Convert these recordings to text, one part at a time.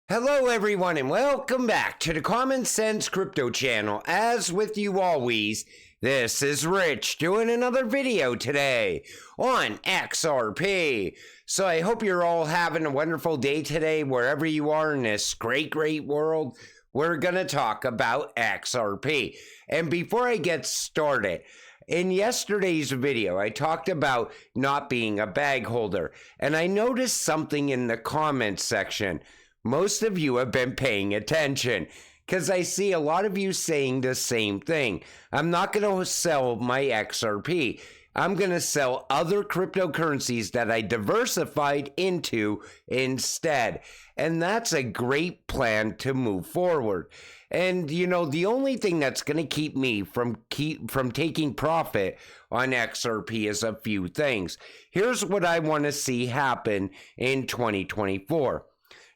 Hello everyone and welcome back to the Common Sense Crypto channel. As with you always, this is Rich doing another video today on XRP. So I hope you're all having a wonderful day today wherever you are in this great world. We're going to talk about XRP. And before I get started, in yesterday's video, I talked about not being a bag holder, and I noticed something in the comments section. Most of you have been paying attention because I see a lot of you saying the same thing. I'm not going to sell my XRP. I'm going to sell other cryptocurrencies that I diversified into instead. And that's a great plan to move forward. And, you know, the only thing that's going to keep me from taking profit on XRP is a few things. Here's what I want to see happen in 2024.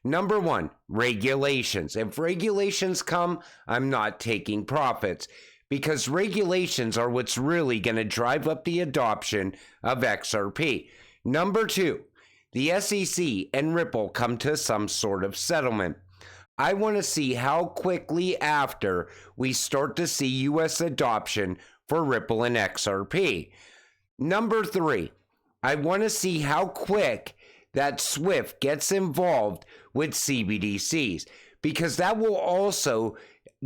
Number one, regulations. If regulations come, I'm not taking profits because regulations are what's really going to drive up the adoption of XRP. Number two, the SEC and Ripple come to some sort of settlement. I want to see how quickly after we start to see US adoption for Ripple and XRP. Number three, I want to see how quick that SWIFT gets involved with CBDCs, because that will also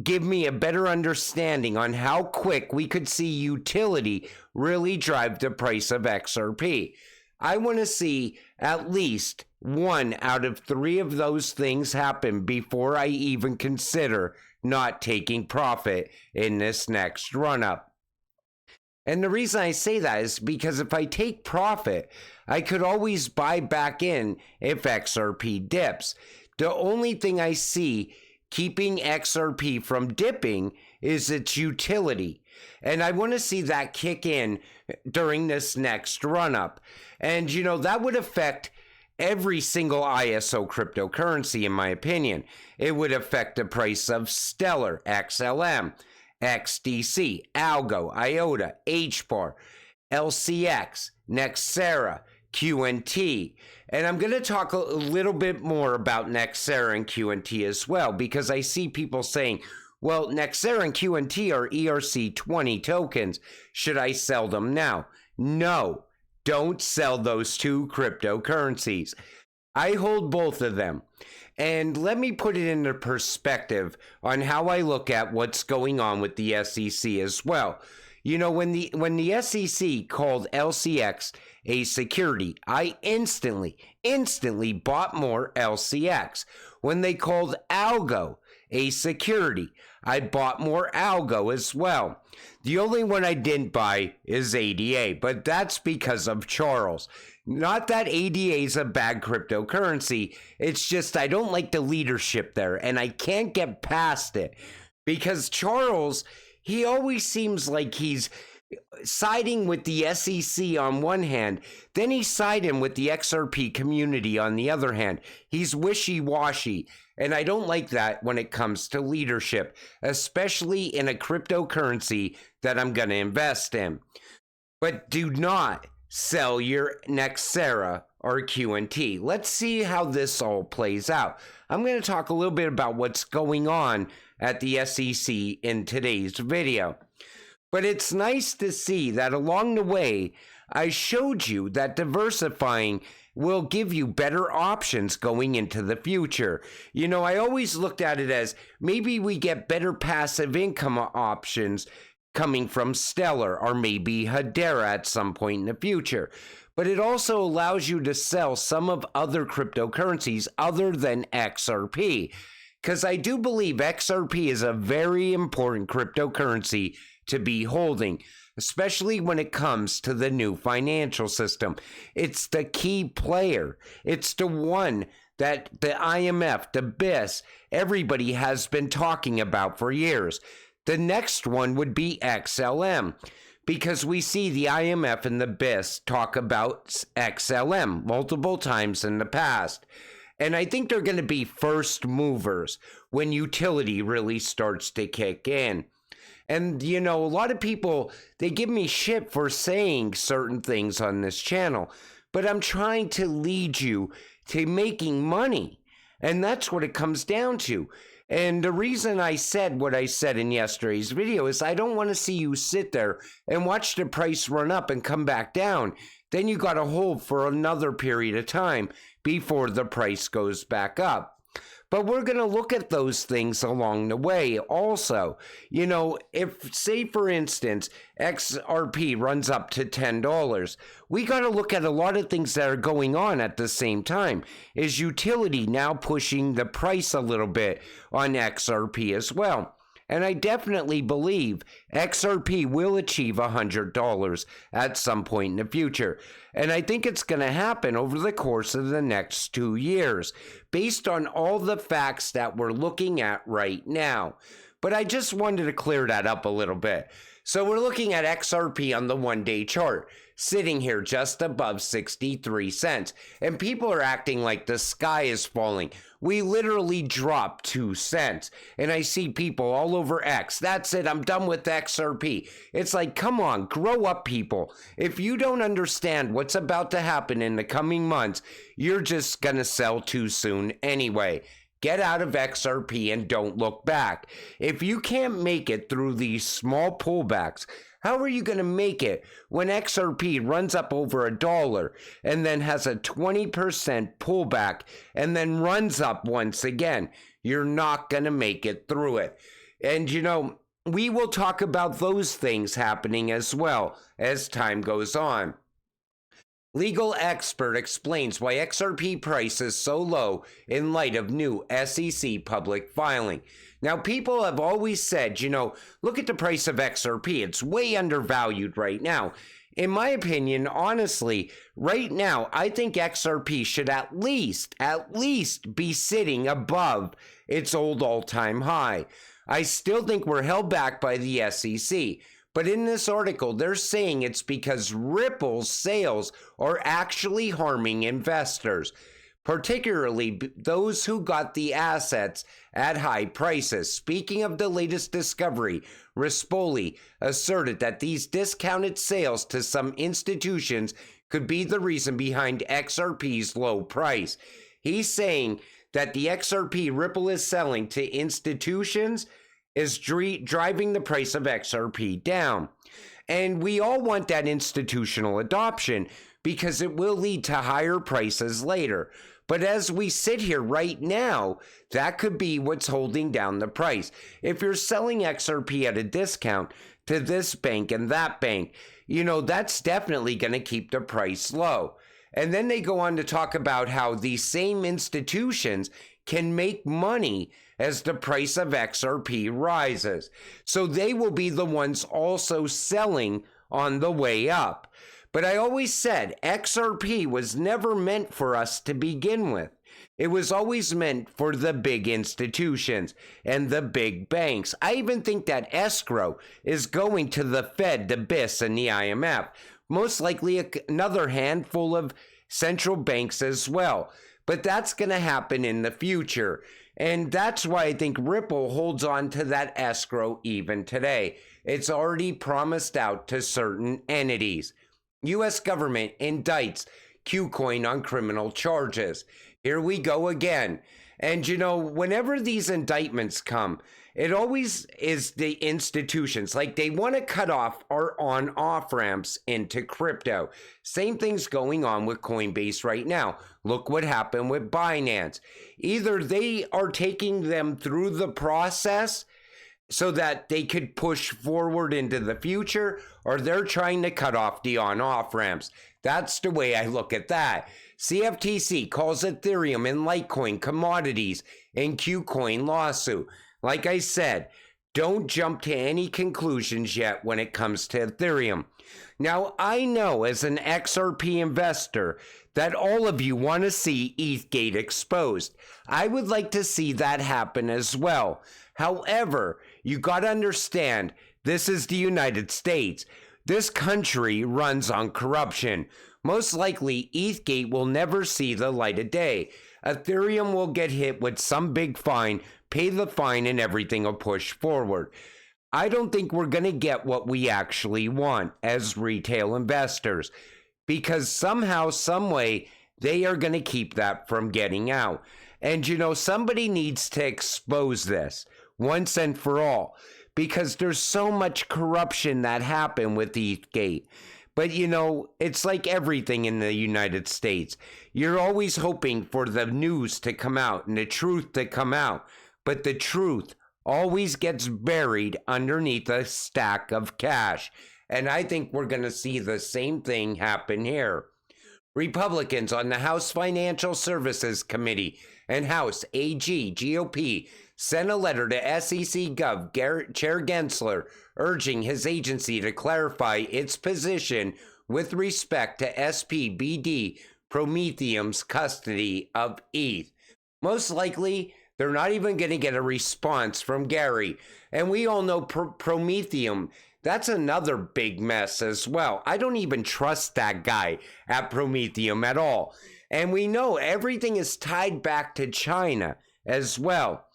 give me a better understanding on how quick we could see utility really drive the price of XRP. I want to see at least 1 out of 3 of those things happen before I even consider not taking profit in this next run-up. And the reason I say that is because if I take profit, I could always buy back in if XRP dips. The only thing I see keeping XRP from dipping is its utility. And I want to see that kick in during this next run-up. And, you know, that would affect every single ISO cryptocurrency, in my opinion. It would affect the price of Stellar, XLM, XDC, Algo, IOTA, HBAR, LCX, Nexera, QNT. And I'm going to talk a little bit more about Nexera and QNT as well, because I see people saying, well, Nexera and QNT are ERC20 tokens. Should I sell them now? No, don't sell those two cryptocurrencies. I hold both of them. And let me put it into perspective on how I look at what's going on with the SEC as well. You know, when the SEC called LCX a security, I instantly bought more LCX. When they called Algo a security, I bought more Algo as well. The only one I didn't buy is ADA, but that's because of Charles. Not that ADA is a bad cryptocurrency, it's just I don't like the leadership there, and I can't get past it. Because Charles, he always seems like he's siding with the SEC on one hand, then he's siding with the XRP community on the other hand. He's wishy-washy, and I don't like that when it comes to leadership, especially in a cryptocurrency that I'm going to invest in. But do not sell your Nexera or QNT. Let's see how this all plays out. I'm going to talk a little bit about what's going on at the SEC in today's video. But it's nice to see that along the way, I showed you that diversifying will give you better options going into the future. You know, I always looked at it as maybe we get better passive income options coming from Stellar or maybe Hedera at some point in the future. But it also allows you to sell some of other cryptocurrencies other than XRP. Because I do believe XRP is a very important cryptocurrency to be holding, especially when it comes to the new financial system. It's the key player. It's the one that the IMF, the BIS, everybody has been talking about for years. The next one would be XLM, because we see the IMF and the BIS talk about XLM multiple times in the past. And I think they're going to be first movers when utility really starts to kick in. And, you know, a lot of people, they give me shit for saying certain things on this channel, but I'm trying to lead you to making money. And that's what it comes down to. And the reason I said what I said in yesterday's video is I don't want to see you sit there and watch the price run up and come back down. Then you got to hold for another period of time before the price goes back up. But we're going to look at those things along the way also. You know, if, say, for instance, XRP runs up to $10, we got to look at a lot of things that are going on at the same time. Is utility now pushing the price a little bit on XRP as well? And I definitely believe XRP will achieve $100 at some point in the future. And I think it's going to happen over the course of the next 2 years, based on all the facts that we're looking at right now. But I just wanted to clear that up a little bit. So we're looking at XRP on the one-day chart, sitting here just above 63 cents. And people are acting like the sky is falling. We literally dropped 2 cents. And I see people all over X. That's it. I'm done with XRP. It's like, come on, grow up, people. If you don't understand what's about to happen in the coming months, you're just going to sell too soon anyway. Get out of XRP and don't look back. If you can't make it through these small pullbacks, how are you going to make it when XRP runs up over $1 and then has a 20% pullback and then runs up once again? You're not going to make it through it. And you know, we will talk about those things happening as well as time goes on. Legal expert explains why XRP price is so low in light of new SEC public filing. Now, people have always said, you know, look at the price of XRP. It's way undervalued right now. In my opinion, honestly, right now, I think XRP should at least be sitting above its old all-time high. I still think we're held back by the SEC. But in this article, they're saying it's because Ripple's sales are actually harming investors, particularly those who got the assets at high prices. Speaking of the latest discovery, Rispoli asserted that these discounted sales to some institutions could be the reason behind XRP's low price. He's saying that the XRP Ripple is selling to institutions is driving the price of XRP down. And we all want that institutional adoption because it will lead to higher prices later. But as we sit here right now, that could be what's holding down the price. If you're selling XRP at a discount to this bank and that bank, you know, that's definitely going to keep the price low. And then they go on to talk about how these same institutions can make money as the price of XRP rises. So they will be the ones also selling on the way up. But I always said XRP was never meant for us to begin with. It was always meant for the big institutions and the big banks. I even think that escrow is going to the Fed, the BIS, and the IMF. Most likely another handful of central banks as well. But that's going to happen in the future. And that's why I think Ripple holds on to that escrow even today. It's already promised out to certain entities. U.S. government indicts KuCoin on criminal charges. Here we go again. And you know, whenever these indictments come, it always is the institutions. Like they want to cut off our on-off ramps into crypto. Same thing's going on with Coinbase right now. Look what happened with Binance. Either they are taking them through the process so that they could push forward into the future, or they're trying to cut off the on-off ramps. That's the way I look at that. CFTC calls Ethereum and Litecoin commodities in KuCoin lawsuit. Like I said, don't jump to any conclusions yet when it comes to Ethereum. Now, I know as an XRP investor that all of you want to see ETHgate exposed. I would like to see that happen as well. However, you got to understand, this is the United States. This country runs on corruption. Most likely, ETHgate will never see the light of day. Ethereum will get hit with some big fine, pay the fine, and everything will push forward. I don't think we're going to get what we actually want as retail investors, because somehow, some way, they are going to keep that from getting out. And somebody needs to expose this once and for all, because there's so much corruption that happened with ETHgate. But it's like everything in the United States. You're always hoping for the news to come out and the truth to come out. But the truth always gets buried underneath a stack of cash. And I think we're going to see the same thing happen here. Republicans on the House Financial Services Committee and House AG GOP sent a letter to SEC Gov Chair Gensler urging his agency to clarify its position with respect to SPBD Prometheum's custody of ETH. Most likely, they're not even going to get a response from Gary. And we all know Prometheum, that's another big mess as well. I don't even trust that guy at Prometheum at all. And we know everything is tied back to China as well.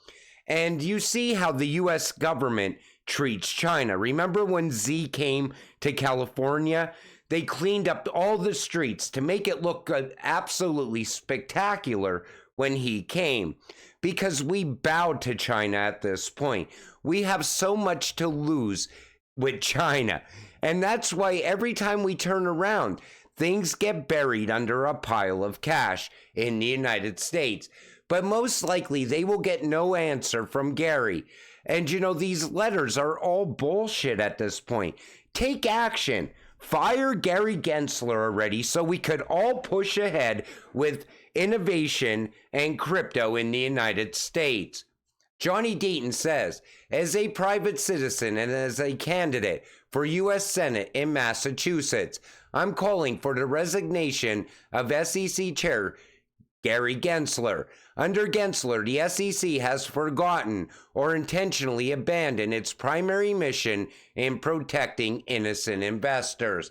And you see how the U.S. government treats China. Remember when Z came to California? They cleaned up all the streets to make it look absolutely spectacular when he came. Because we bowed to China at this point. We have so much to lose with China. And that's why every time we turn around, things get buried under a pile of cash in the United States. But most likely they will get no answer from Gary. And these letters are all bullshit at this point. Take action. Fire Gary Gensler already so we could all push ahead with innovation and crypto in the United States. Johnny Deaton says, as a private citizen and as a candidate for U.S. Senate in Massachusetts, I'm calling for the resignation of SEC Chair Gary Gensler. Under Gensler, the SEC has forgotten or intentionally abandoned its primary mission in protecting innocent investors.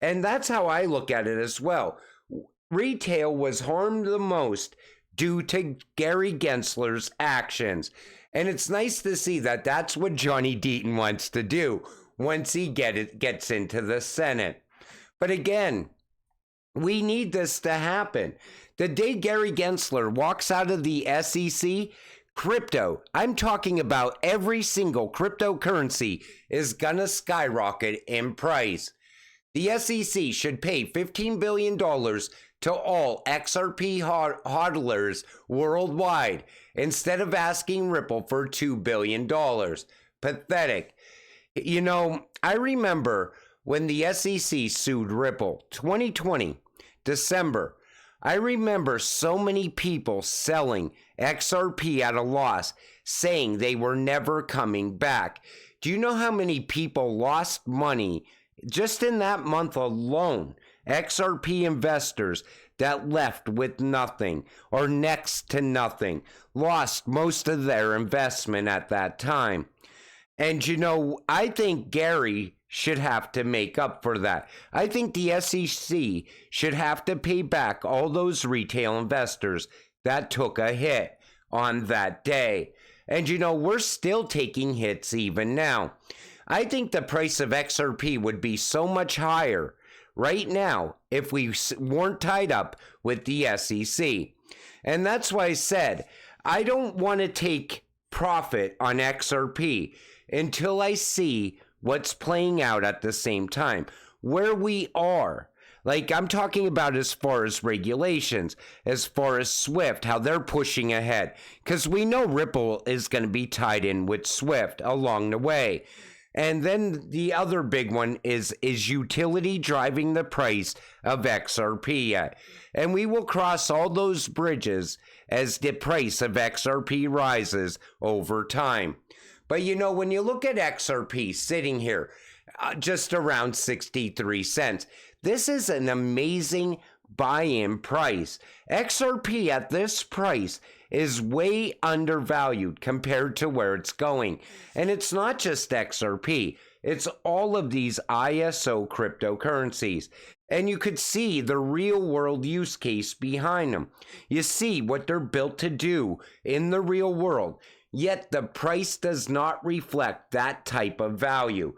And that's how I look at it as well. Retail was harmed the most due to Gary Gensler's actions. And it's nice to see that that's what Johnny Deaton wants to do once he gets into the Senate. But again, we need this to happen. The day Gary Gensler walks out of the SEC, crypto, I'm talking about every single cryptocurrency, is gonna skyrocket in price. The SEC should pay $15 billion to all XRP hodlers worldwide instead of asking Ripple for $2 billion. Pathetic. I remember when the SEC sued Ripple, 2020, December. I remember so many people selling XRP at a loss, saying they were never coming back. Do you know how many people lost money just in that month alone? XRP investors that left with nothing or next to nothing, lost most of their investment at that time. And I think Gary should have to make up for that. I think the SEC should have to pay back all those retail investors that took a hit on that day. And we're still taking hits even now. I think the price of XRP would be so much higher right now if we weren't tied up with the SEC. And that's why I said, I don't want to take profit on XRP until I see what's playing out at the same time, where we are. Like, I'm talking about as far as regulations, as far as SWIFT, how they're pushing ahead. Because we know Ripple is going to be tied in with SWIFT along the way. And then the other big one is utility driving the price of XRP. And we will cross all those bridges as the price of XRP rises over time. But when you look at XRP sitting here, just around 63 cents, this is an amazing buy-in price. XRP at this price is way undervalued compared to where it's going. And it's not just XRP, it's all of these ISO cryptocurrencies. And you could see the real world use case behind them. You see what they're built to do in the real world. Yet the price does not reflect that type of value.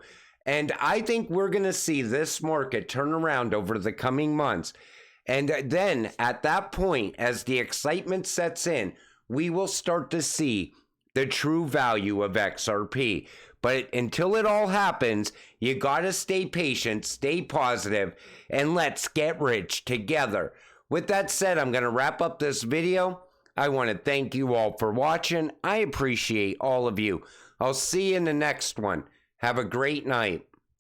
And I think we're going to see this market turn around over the coming months. And then at that point, as the excitement sets in, we will start to see the true value of XRP. But until it all happens, you gotta stay patient, stay positive, and let's get rich together. With that said, I'm gonna wrap up this video. I want to thank you all for watching. I appreciate all of you. I'll see you in the next one. Have a great night.